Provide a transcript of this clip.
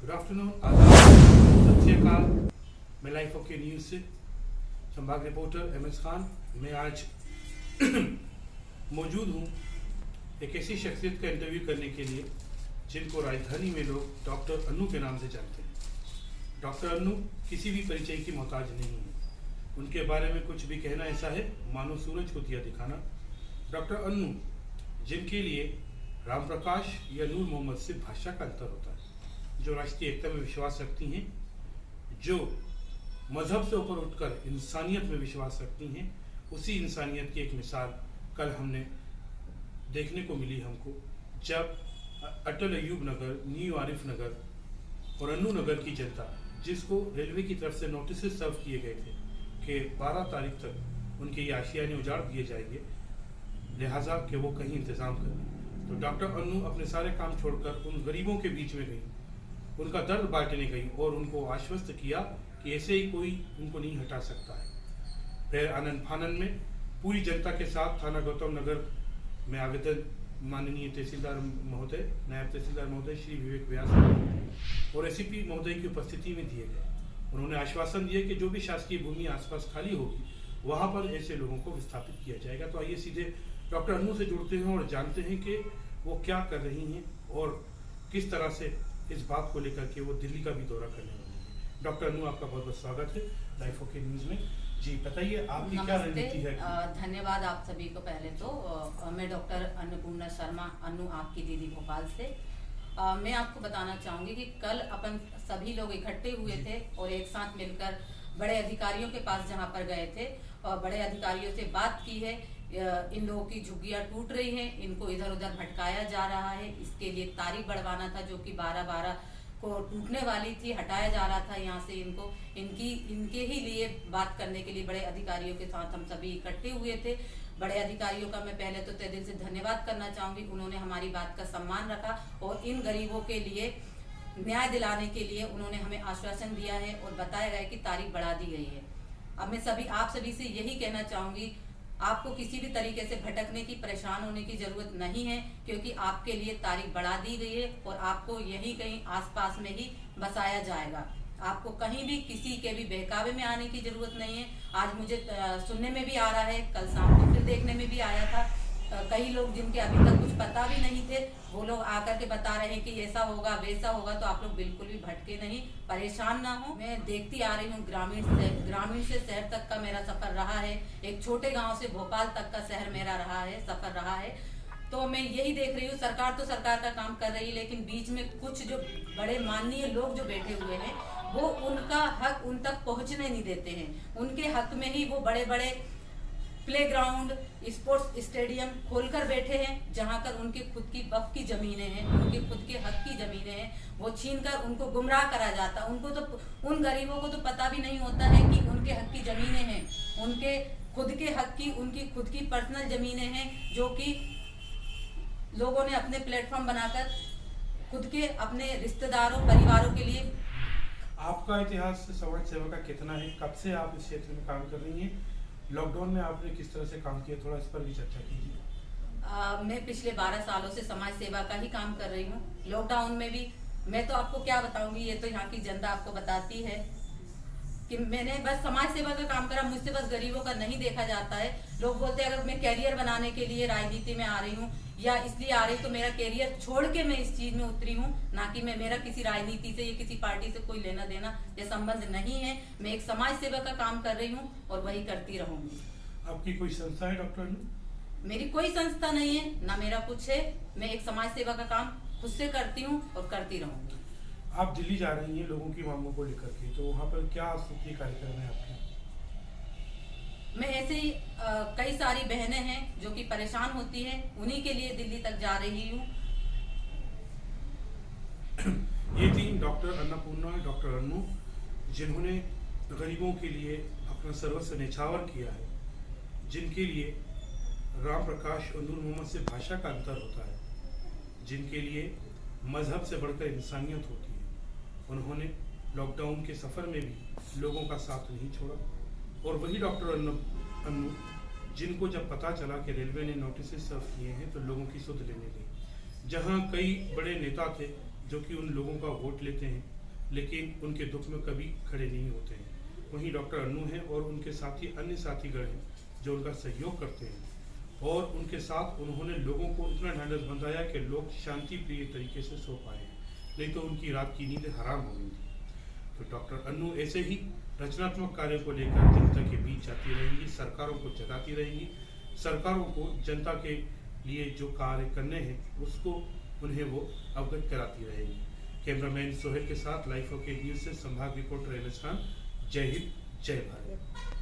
Good afternoon, आदाब, सत श्री अकाल। मैं लाइफ ओके न्यूज़ से संभाग रिपोर्टर एम एस खान। मैं आज मौजूद हूँ एक ऐसी शख्सियत का इंटरव्यू करने के लिए जिनको राजधानी में लोग डॉक्टर अन्नू के नाम से जानते हैं। डॉक्टर अन्नू किसी भी परिचय की मोहताज नहीं है। उनके बारे में कुछ भी कहना ऐसा है मानो सूरज को दिया दिखाना। डॉक्टर अन्नू, जिनके लिए राम प्रकाश या नूर मोहम्मद से भाषा का अंतर होता है, जो राष्ट्रीय एकता में विश्वास रखती हैं, जो मजहब से ऊपर उठकर इंसानियत में विश्वास रखती हैं, उसी इंसानियत की एक मिसाल कल हमने देखने को मिली हमको, जब अटल अयूब नगर, न्यू आरिफ नगर और अन्नू नगर की जनता, जिसको रेलवे की तरफ से नोटिस सर्व किए गए थे कि 12 तारीख तक उनके ये आशियाने उजाड़ दिए जाएंगे, लिहाजा कि वो कहीं इंतज़ाम करें, तो डॉक्टर अन्नू अपने सारे काम छोड़कर उन गरीबों के बीच में गई, उनका दर्द बांटने गई और उनको आश्वस्त किया कि ऐसे ही कोई उनको नहीं हटा सकता है। फिर आनंद फानन में पूरी जनता के साथ थाना गौतम नगर में आवेदन माननीय तहसीलदार महोदय, नायब तहसीलदार महोदय श्री विवेक व्यास और एसीपी महोदय की उपस्थिति में दिए गए। उन्होंने आश्वासन दिया कि जो भी शासकीय भूमि आसपास खाली होगी वहाँ पर ऐसे लोगों को विस्थापित किया जाएगा। तो आइए सीधे डॉक्टर अन्नू से जुड़ते हैं और जानते हैं कि वो क्या कर रही हैं और किस तरह से इस बात को लेकर के वो दिल्ली का भी दौरा करने वाली है। डॉक्टर अन्नू, आपका बहुत बहुत स्वागत है लाइफ ओके न्यूज़ में। जी बताइए, आपकी क्या रणनीति है? धन्यवाद आप सभी को। पहले तो मैं डॉक्टर अन्नपूर्णा शर्मा अन्नू, आपकी दीदी भोपाल से। मैं आपको बताना चाहूँगी कि कल अपन सभी लोग इकट्ठे हुए थे और एक साथ मिलकर बड़े अधिकारियों के पास जहाँ पर गए थे और बड़े अधिकारियों से बात की है। इन लोगों की झुग्गियाँ टूट रही हैं, इनको इधर उधर भटकाया जा रहा है, इसके लिए तारीख बढ़वाना था जो कि 12/12 को टूटने वाली थी, हटाया जा रहा था यहाँ से इनको। इनके ही लिए बात करने के लिए बड़े अधिकारियों के साथ हम सभी इकट्ठे हुए थे। बड़े अधिकारियों का मैं पहले तो तहे दिल से धन्यवाद करना चाहूँगी। उन्होंने हमारी बात का सम्मान रखा और इन गरीबों के लिए न्याय दिलाने के लिए उन्होंने हमें आश्वासन दिया है और बताया गया कि तारीख बढ़ा दी गई है। अब मैं आप सभी से यही कहना चाहूँगी, आपको किसी भी तरीके से भटकने की, परेशान होने की जरूरत नहीं है, क्योंकि आपके लिए तारीख बढ़ा दी गई है और आपको यही कहीं आसपास में ही बसाया जाएगा। आपको कहीं भी किसी के भी बहकावे में आने की जरूरत नहीं है। आज मुझे सुनने में भी आ रहा है, कल शाम को फिर देखने में भी आया था, कई लोग जिनके अभी तक कुछ पता भी नहीं थे, वो लोग आकर के बता रहे हैं कि ऐसा होगा वैसा होगा। तो आप लोग बिल्कुल भी भटके नहीं, परेशान ना हो। मैं देखती आ रही हूँ, ग्रामीण से शहर तक का मेरा सफर रहा है, एक छोटे गांव से भोपाल तक का शहर मेरा सफर रहा है। तो मैं यही देख रही हूँ, सरकार तो सरकार का काम कर रही है, लेकिन बीच में कुछ जो बड़े माननीय लोग जो बैठे हुए हैं, वो उनका हक उन तक पहुँचने नहीं देते हैं। उनके हक में ही वो बड़े बड़े प्लेग्राउंड, स्पोर्ट्स स्टेडियम खोलकर बैठे हैं, जहां कर उनके खुद की वक्फ की जमीनें हैं, उनके खुद के हक की जमीनें हैं, वो छीनकर उनको गुमराह करा जाता। उनको तो, उन गरीबों को तो पता भी नहीं होता है कि उनके हक की जमीनें हैं, उनके खुद के हक की, उनकी खुद की पर्सनल जमीनें हैं, जो कि लोगों ने अपने प्लेटफॉर्म बनाकर खुद के अपने रिश्तेदारों, परिवारों के लिए। आपका इतिहास समाज सेवा का कितना है? कब से आप इस क्षेत्र में काम कर रही हैं? लॉकडाउन में आपने किस तरह से काम किया, थोड़ा इस पर भी चर्चा कीजिए। मैं पिछले 12 सालों से समाज सेवा का ही काम कर रही हूँ। लॉकडाउन में भी मैं तो आपको क्या बताऊंगी, ये तो यहाँ की जनता आपको बताती है कि मैंने बस समाज सेवा का काम करा। मुझसे बस गरीबों का नहीं देखा जाता है। लोग बोलते हैं अगर मैं कैरियर बनाने के लिए राजनीति में आ रही हूँ या इसलिए आ रही, तो मेरा कैरियर छोड़ के मैं इस चीज में उतरी हूँ, ना कि मेरा किसी राजनीति से या किसी पार्टी से कोई लेना देना या संबंध नहीं है। मैं एक समाज सेवा का काम कर रही हूँ और वही करती रहूंगी। आपकी कोई संस्था है डॉक्टर अन्नू? मेरी कोई संस्था नहीं है, ना मेरा कुछ है। मैं एक समाज सेवा का काम खुद से करती हूँ और करती रहूंगी। आप दिल्ली जा रही हैं लोगों की मांगों को लेकर के, तो वहाँ पर क्या स्तुति कार्यक्रम है आपके? मैं ऐसे ही कई सारी बहनें हैं जो कि परेशान होती हैं, उन्हीं के लिए दिल्ली तक जा रही हूँ। ये थी डॉक्टर अन्नपूर्णा, डॉक्टर अन्नू, जिन्होंने गरीबों के लिए अपना सर्वस्व न्यौछावर किया है, जिनके लिए राम प्रकाश और नूर मोहम्मद से भाषा का अंतर होता है, जिनके लिए मजहब से बढ़कर इंसानियत होती है। उन्होंने लॉकडाउन के सफ़र में भी लोगों का साथ नहीं छोड़ा। और वही डॉक्टर अन्नू, जिनको जब पता चला कि रेलवे ने नोटिस सर्व किए हैं, तो लोगों की सुध लेने गई। जहां कई बड़े नेता थे जो कि उन लोगों का वोट लेते हैं, लेकिन उनके दुख में कभी खड़े नहीं होते हैं। वहीं डॉक्टर अन्नू हैं और उनके साथी अन्य साथीगण हैं जो उनका सहयोग करते हैं, और उनके साथ उन्होंने लोगों को इतना ढांढस बंधाया कि लोग शांति प्रिय तरीके से सो पाए, नहीं तो उनकी रात की नींद हराम हो गई थी। तो डॉक्टर अन्नू ऐसे ही रचनात्मक कार्य को लेकर जनता के बीच जाती रहेंगी, सरकारों को जगाती रहेंगी, सरकारों को जनता के लिए जो कार्य करने हैं उसको उन्हें वो अवगत कराती रहेंगी। कैमरामैन सोहेल के साथ लाइफ ओके न्यूज़ से संभाग रिपोर्टर एम एस खान। जय हिंद, जय भारत।